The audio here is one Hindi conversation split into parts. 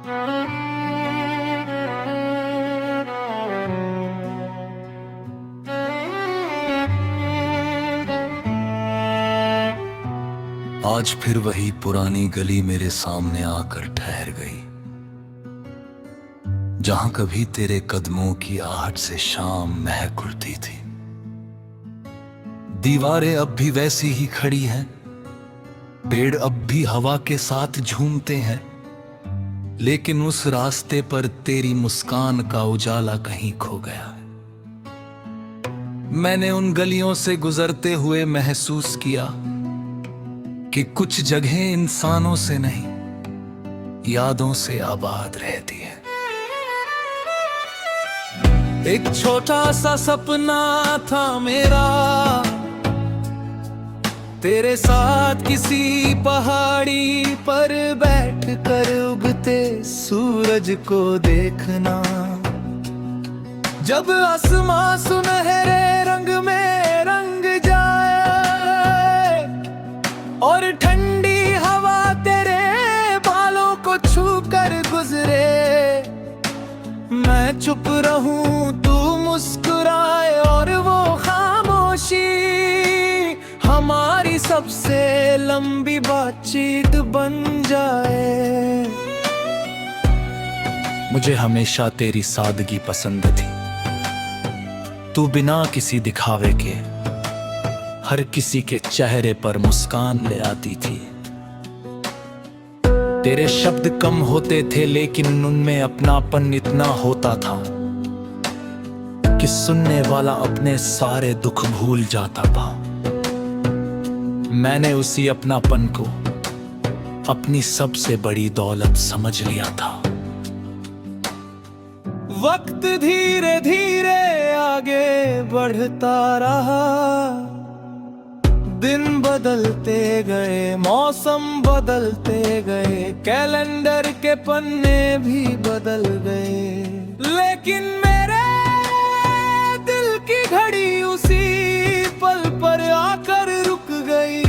आज फिर वही पुरानी गली मेरे सामने आकर ठहर गई, जहां कभी तेरे कदमों की आहट से शाम महक उठती थी। दीवारें अब भी वैसी ही खड़ी हैं, पेड़ अब भी हवा के साथ झूमते हैं, लेकिन उस रास्ते पर तेरी मुस्कान का उजाला कहीं खो गया है। मैंने उन गलियों से गुजरते हुए महसूस किया कि कुछ जगहें इंसानों से नहीं, यादों से आबाद रहती है। एक छोटा सा सपना था मेरा, तेरे साथ किसी पहाड़ी पर बैठकर उगते सूरज को देखना। जब आसमां सुनहरे रंग में रंग जाए और ठंडी हवा तेरे बालों को छूकर गुजरे, मैं चुप रहूं तू मुस्कुराए और वो खामोशी हमारी सबसे लंबी बातचीत बन जाए। मुझे हमेशा तेरी सादगी पसंद थी, तू बिना किसी दिखावे के हर किसी के चेहरे पर मुस्कान ले आती थी। तेरे शब्द कम होते थे लेकिन उनमें अपनापन इतना होता था कि सुनने वाला अपने सारे दुख भूल जाता था। मैंने उसी अपनापन को अपनी सबसे बड़ी दौलत समझ लिया था। वक्त धीरे धीरे आगे बढ़ता रहा, दिन बदलते गए, मौसम बदलते गए, कैलेंडर के पन्ने भी बदल गए, लेकिन मेरे दिल की घड़ी उसी पल पर आकर रुक गई,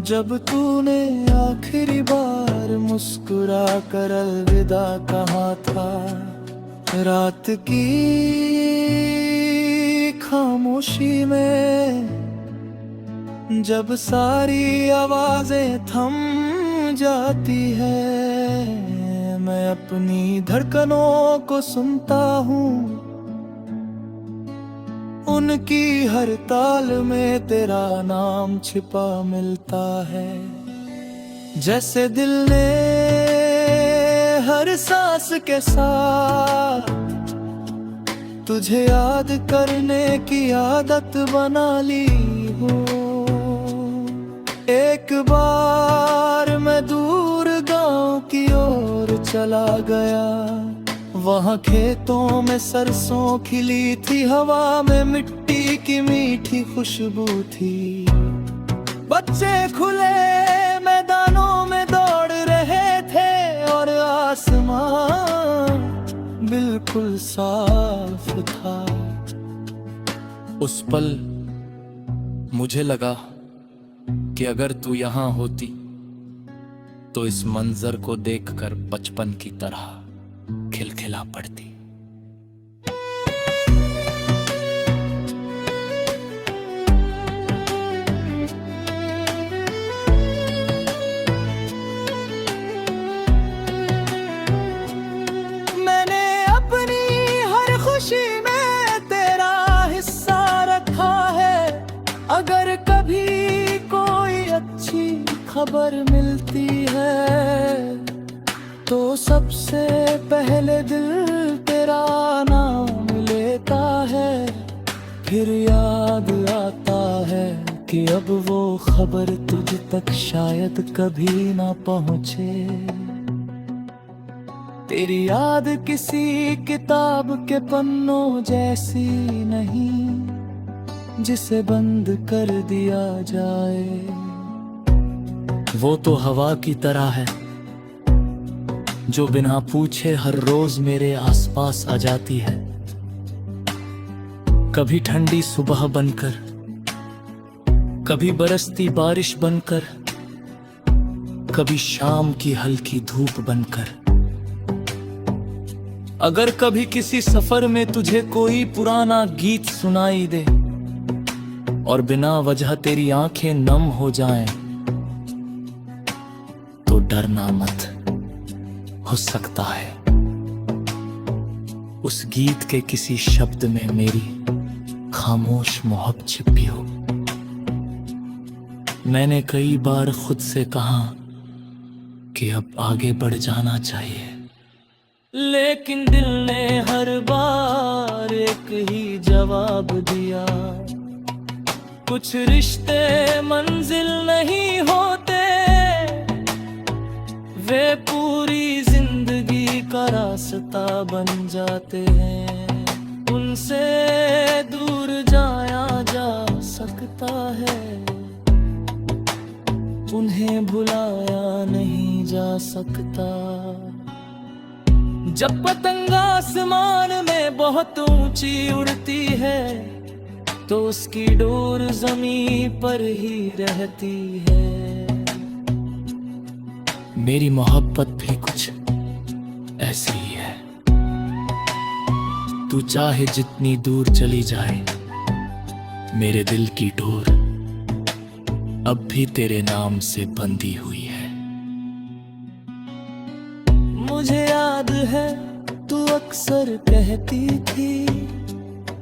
जब तूने आखिरी बार मुस्कुरा कर अलविदा कहा था। रात की खामोशी में जब सारी आवाजें थम जाती है, मैं अपनी धड़कनों को सुनता हूँ, उनकी हर ताल में तेरा नाम छिपा मिलता है। जैसे दिल ने हर सांस के साथ तुझे याद करने की आदत बना ली हो। एक बार मैं दूर गांव की ओर चला गया, वहाँ खेतों में सरसों खिली थी, हवा में मिट्टी की मीठी खुशबू थी। बच्चे खुले मैदानों में दौड़ रहे थे और आसमान बिल्कुल साफ था। उस पल मुझे लगा कि अगर तू यहाँ होती तो इस मंजर को देखकर बचपन की तरह खिलखिला पड़ती। मैंने अपनी हर खुशी में तेरा हिस्सा रखा है, अगर कभी कोई अच्छी खबर मिलती है तो सबसे पहले दिल तेरा नाम लेता है। फिर याद आता है कि अब वो खबर तुझ तक शायद कभी ना पहुँचे। तेरी याद किसी किताब के पन्नों जैसी नहीं जिसे बंद कर दिया जाए। वो तो हवा की तरह है जो बिना पूछे हर रोज मेरे आसपास आ जाती है, कभी ठंडी सुबह बनकर, कभी बरसती बारिश बनकर, कभी शाम की हल्की धूप बनकर। अगर कभी किसी सफर में तुझे कोई पुराना गीत सुनाई दे और बिना वजह तेरी आंखें नम हो जाएं, तो डरना मत, हो सकता है उस गीत के किसी शब्द में मेरी खामोश मोहब्बत छिपी हो। मैंने कई बार खुद से कहा कि अब आगे बढ़ जाना चाहिए, लेकिन दिल ने हर बार एक ही जवाब दिया, कुछ रिश्ते मंजिल नहीं होते, वे पूरी जिंदगी का रास्ता बन जाते हैं। उनसे दूर जाया जा सकता है, उन्हें भुलाया नहीं जा सकता। जब पतंग आसमान में बहुत ऊंची उड़ती है, तो उसकी डोर जमीन पर ही रहती है। मेरी मोहब्बत भी कुछ ऐसी ही है। तू चाहे जितनी दूर चली जाए, मेरे दिल की डोर अब भी तेरे नाम से बंधी हुई है। मुझे याद है तू अक्सर कहती थी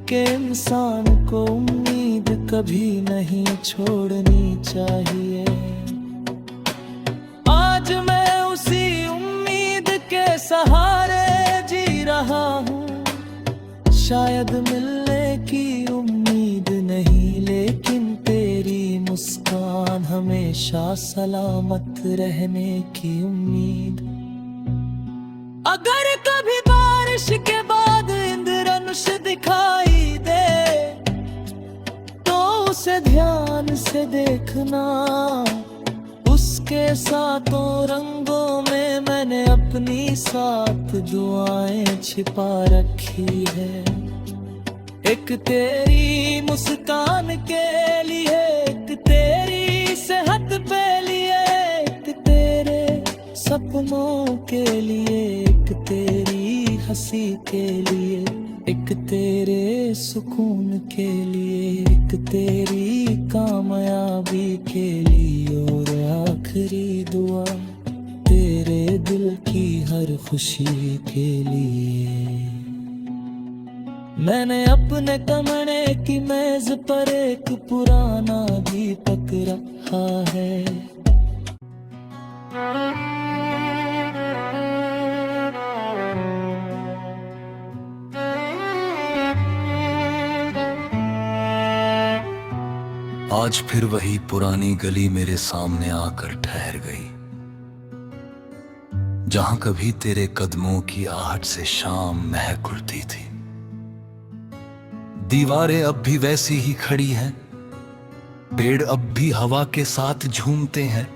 कि इंसान को उम्मीद कभी नहीं छोड़नी चाहिए। आज मैं उसी उम्मीद के सहारे जी रहा हूँ। शायद मिलने की उम्मीद नहीं, लेकिन तेरी मुस्कान हमेशा सलामत रहने की उम्मीद। अगर कभी बारिश के बाद इंद्रधनुष दिखाई दे, तो उसे ध्यान से देखना। उसके सातों रंगों में मैंने अपनी 7 दुआएं छिपा रखी है। एक तेरी मुस्कान के लिए, एक तेरी सेहत पे लिए, एक तेरे सपनों के लिए, एक तेरी हंसी के लिए, एक तेरे सुकून के लिए, एक तेरी कामयाबी के लिए, और आखिरी दुआ तेरे दिल की हर खुशी के लिए। मैंने अपने कमरे की मेज पर एक पुराना दीपक रखा है। आज फिर वही पुरानी गली मेरे सामने आकर ठहर गई, जहां कभी तेरे कदमों की आहट से शाम महक उठती थी। दीवारें अब भी वैसी ही खड़ी हैं, पेड़ अब भी हवा के साथ झूमते हैं,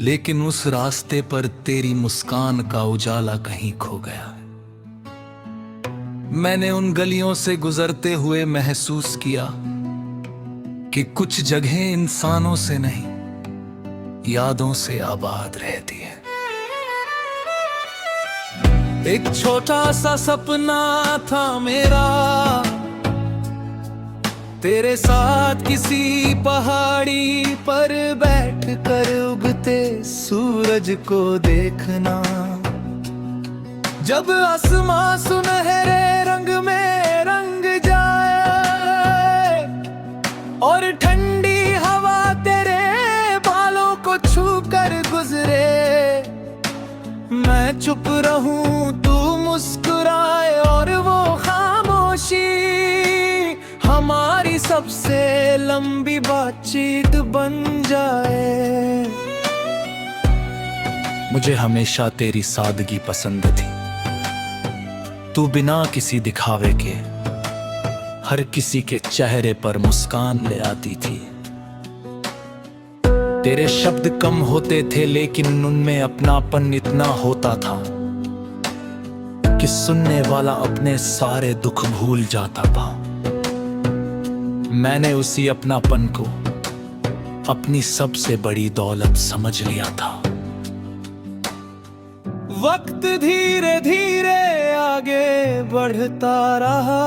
लेकिन उस रास्ते पर तेरी मुस्कान का उजाला कहीं खो गया है। मैंने उन गलियों से गुजरते हुए महसूस किया कि कुछ जगहें इंसानों से नहीं, यादों से आबाद रहती है। एक छोटा सा सपना था मेरा, तेरे साथ किसी पहाड़ी पर बैठकर उगते सूरज को देखना। जब आसमां सुनहरे रंग में रंग जाए और ठंडी हवा तेरे बालों को छूकर गुजरे, मैं चुप रहूं तू मुस्कुराए और वो खामोशी हमारी सबसे लंबी बातचीत बन जाए। मुझे हमेशा तेरी सादगी पसंद थी। तू बिना किसी दिखावे के हर किसी के चेहरे पर मुस्कान ले आती थी। तेरे शब्द कम होते थे, लेकिन उनमें अपनापन इतना होता था कि सुनने वाला अपने सारे दुख भूल जाता था। मैंने उसी अपनापन को अपनी सबसे बड़ी दौलत समझ लिया था। वक्त धीरे धीरे आगे बढ़ता रहा,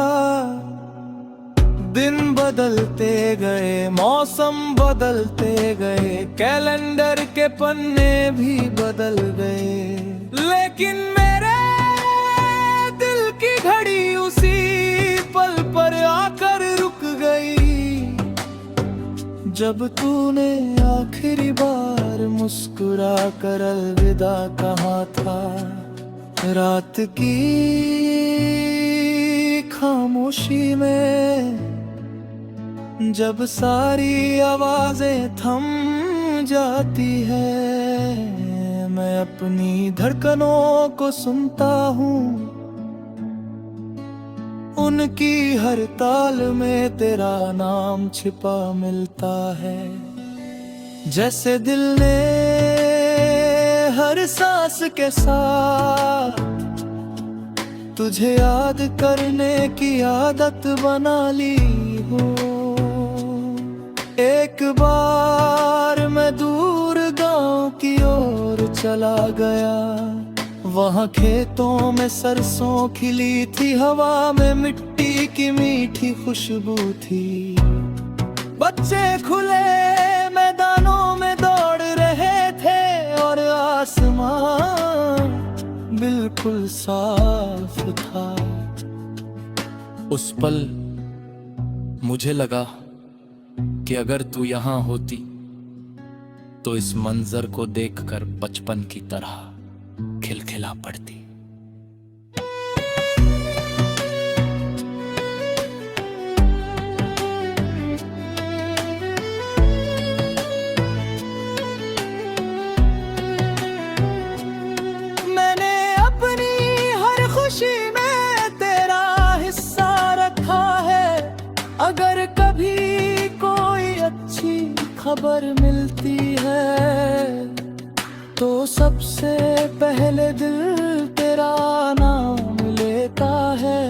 दिन बदलते गए, मौसम बदलते गए, कैलेंडर के पन्ने भी बदल गए, लेकिन मेरे दिल की घड़ी उसी पल पर आकर रुक गई, जब तूने आखिरी बार मुस्कुरा कर अलविदा कहा था। रात की खामोशी में जब सारी आवाजें थम जाती है, मैं अपनी धड़कनों को सुनता हूँ, उनकी हर ताल में तेरा नाम छिपा मिलता है। जैसे दिल ने हर सांस के साथ तुझे याद करने की आदत बना ली हो। एक बार मैं दूर गांव की ओर चला गया, वहाँ खेतों में सरसों खिली थी, हवा में मिट्टी की मीठी खुशबू थी, बच्चे खुले मैदानों में दौड़ रहे थे और आसमान बिल्कुल साफ था। उस पल मुझे लगा कि अगर तू यहाँ होती तो इस मंजर को देखकर बचपन की तरह खिलखिला पड़ती। मैंने अपनी हर खुशी में तेरा हिस्सा रखा है, अगर कभी कोई अच्छी खबर मिलती है तो सबसे पहले दिल तेरा नाम लेता है।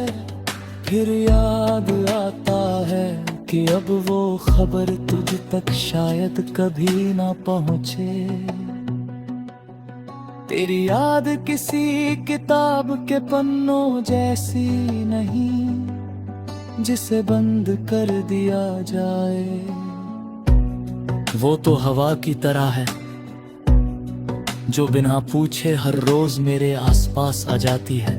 फिर याद आता है कि अब वो खबर तुझ तक शायद कभी ना पहुँचे। तेरी याद किसी किताब के पन्नों जैसी नहीं, जिसे बंद कर दिया जाए। वो तो हवा की तरह है जो बिना पूछे हर रोज मेरे आसपास आ जाती है,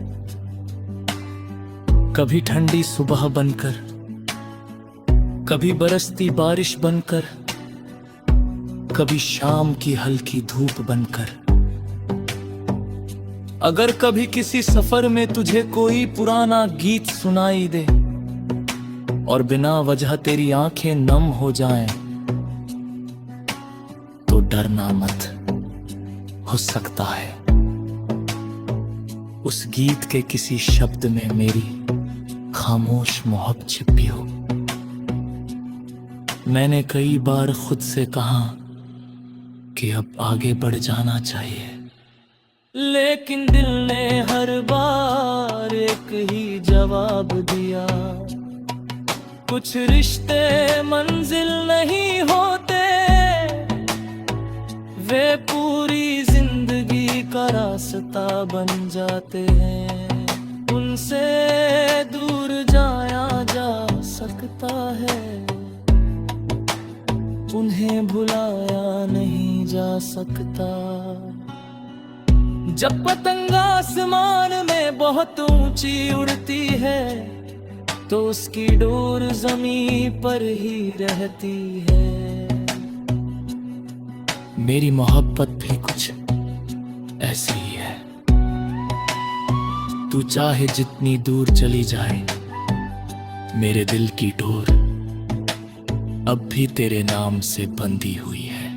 कभी ठंडी सुबह बनकर, कभी बरसती बारिश बनकर, कभी शाम की हल्की धूप बनकर। अगर कभी किसी सफर में तुझे कोई पुराना गीत सुनाई दे और बिना वजह तेरी आंखें नम हो जाएं, तो डरना मत, हो सकता है उस गीत के किसी शब्द में मेरी खामोश मोहब्बत छिपी हो। मैंने कई बार खुद से कहा कि अब आगे बढ़ जाना चाहिए, लेकिन दिल ने हर बार एक ही जवाब दिया। कुछ रिश्ते मंजिल नहीं होते, वे पूरी जिंदगी का रास्ता बन जाते हैं। उनसे दूर जाया जा सकता है, उन्हें भुलाया नहीं जा सकता। जब पतंग आसमान में बहुत ऊंची उड़ती है तो उसकी डोर जमीन पर ही रहती है। मेरी मोहब्बत भी कुछ ऐसी ही है। तू चाहे जितनी दूर चली जाए, मेरे दिल की डोर अब भी तेरे नाम से बंधी हुई है।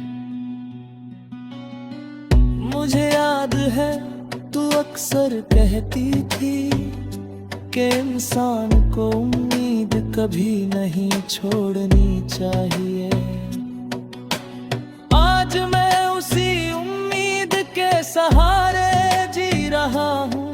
मुझे याद है तू अक्सर कहती थी कि इंसान को उम्मीद कभी नहीं छोड़नी चाहिए। आज मैं उसी उम्मीद के सहारे जी रहा हूँ।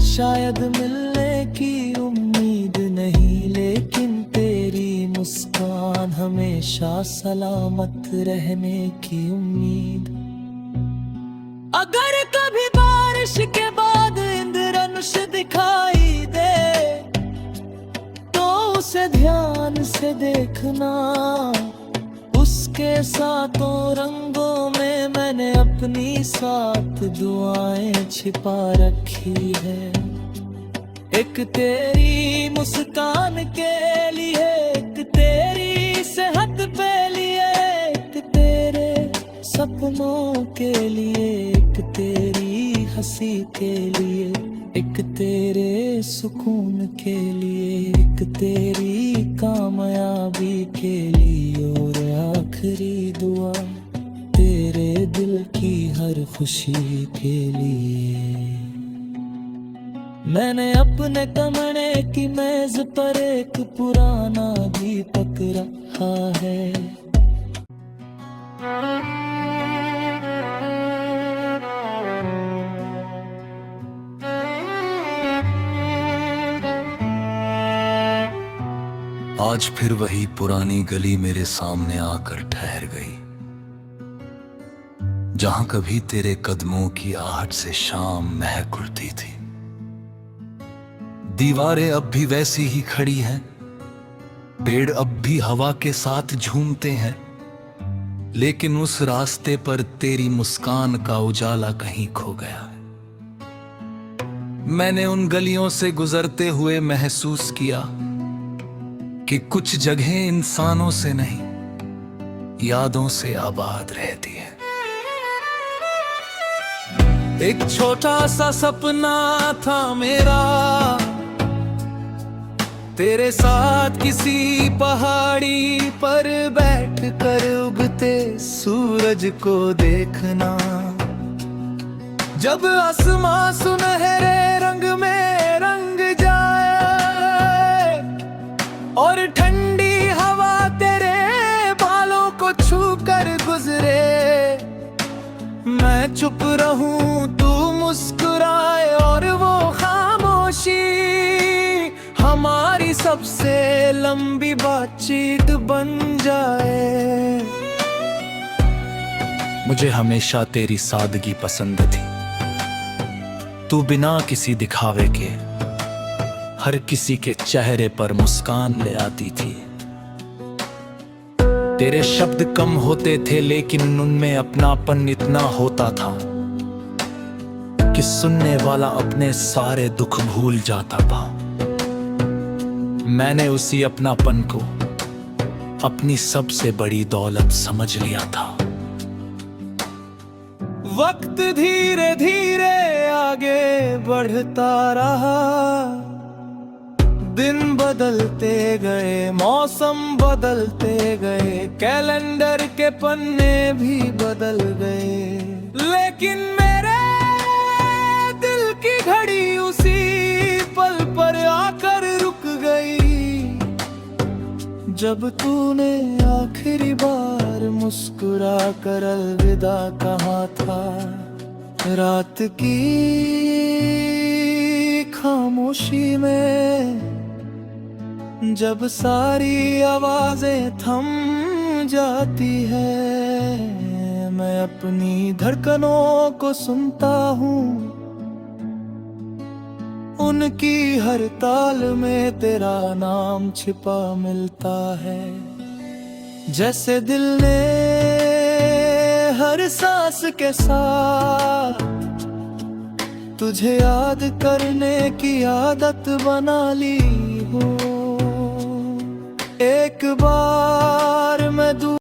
शायद मिलने की उम्मीद नहीं, लेकिन तेरी मुस्कान हमेशा सलामत रहने की उम्मीद। अगर कभी बारिश के बाद इंद्रधनुष दिखाई दे तो उसे ध्यान से देखना। उसके सातों रंगों में मैंने अपनी 7 दुआएं छिपा रखी है। एक तेरी मुस्कान के लिए, एक तेरी सेहत पे लिए, एक तेरे सपनों के लिए, एक तेरी हंसी के लिए, एक तेरे सुकून के लिए, एक तेरी कामयाबी के लिए, और आखिरी दुआ तेरे दिल की हर खुशी के लिए। मैंने अपने कमरे की मेज पर एक पुराना दीपक रखा है। आज फिर वही पुरानी गली मेरे सामने आकर ठहर गई, जहां कभी तेरे कदमों की आहट से शाम महक उठती थी। दीवारें अब भी वैसी ही खड़ी हैं, पेड़ अब भी हवा के साथ झूमते हैं, लेकिन उस रास्ते पर तेरी मुस्कान का उजाला कहीं खो गया है। मैंने उन गलियों से गुजरते हुए महसूस किया कि कुछ जगहें इंसानों से नहीं, यादों से आबाद रहती है। एक छोटा सा सपना था मेरा, तेरे साथ किसी पहाड़ी पर बैठकर उगते सूरज को देखना। जब आसमां सुनहरे रंग में रंग जाए और ठंडी हवा तेरे बालों को छूकर गुजरे, मैं चुप रहूं तू मुस्कुराए और वो खामोशी हमारी सबसे लंबी बातचीत बन जाए। मुझे हमेशा तेरी सादगी पसंद थी। तू बिना किसी दिखावे के हर किसी के चेहरे पर मुस्कान ले आती थी। तेरे शब्द कम होते थे लेकिन उनमें अपनापन इतना होता था कि सुनने वाला अपने सारे दुख भूल जाता था। मैंने उसी अपनापन को अपनी सबसे बड़ी दौलत समझ लिया था। वक्त धीरे धीरे आगे बढ़ता रहा, दिन बदलते गए, मौसम बदलते गए, कैलेंडर के पन्ने भी बदल गए, लेकिन मेरे दिल की घड़ी उसी पल पर आकर रुक गई, जब तूने आखिरी बार मुस्कुरा कर अलविदा कहा था। रात की खामोशी में जब सारी आवाजें थम जाती है, मैं अपनी धड़कनों को सुनता हूँ, उनकी हर ताल में तेरा नाम छिपा मिलता है। जैसे दिल ने हर सांस के साथ तुझे याद करने की आदत बना ली हो। एक बार